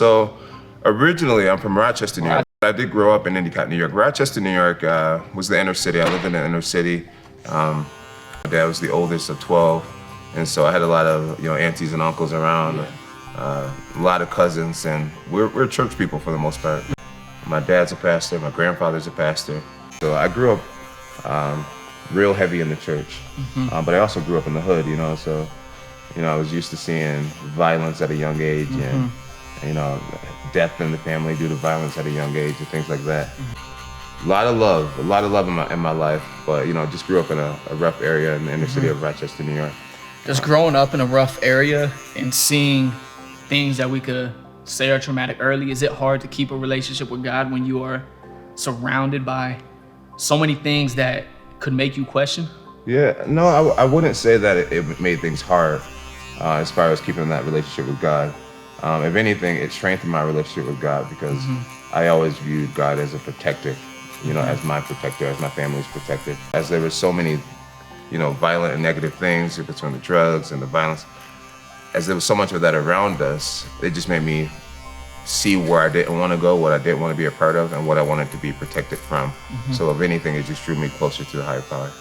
So originally, I'm from Rochester, New York. I did grow up in Endicott, New York. Rochester, New York was the inner city. I lived in the inner city. My dad was the oldest of 12, and so I had a lot of aunties and uncles around, a lot of cousins, and we're church people for the most part. My dad's a pastor. My grandfather's a pastor. So I grew up real heavy in the church, but I also grew up in the hood, so I was used to seeing violence at a young age and death in the family due to violence at a young age and things like that. A lot of love in my life, but just grew up in a rough area in the inner city of Rochester, New York. Just growing up in a rough area and seeing things that we could say are traumatic early, is it hard to keep a relationship with God when you are surrounded by so many things that could make you question? Yeah, no, I wouldn't say that it made things hard as far as keeping that relationship with God. If anything, it strengthened my relationship with God because I always viewed God as a protector, as my protector, as my family's protector. As there were so many, violent and negative things between the drugs and the violence, as there was so much of that around us, it just made me see where I didn't want to go, what I didn't want to be a part of, and what I wanted to be protected from. So if anything, it just drew me closer to the higher power.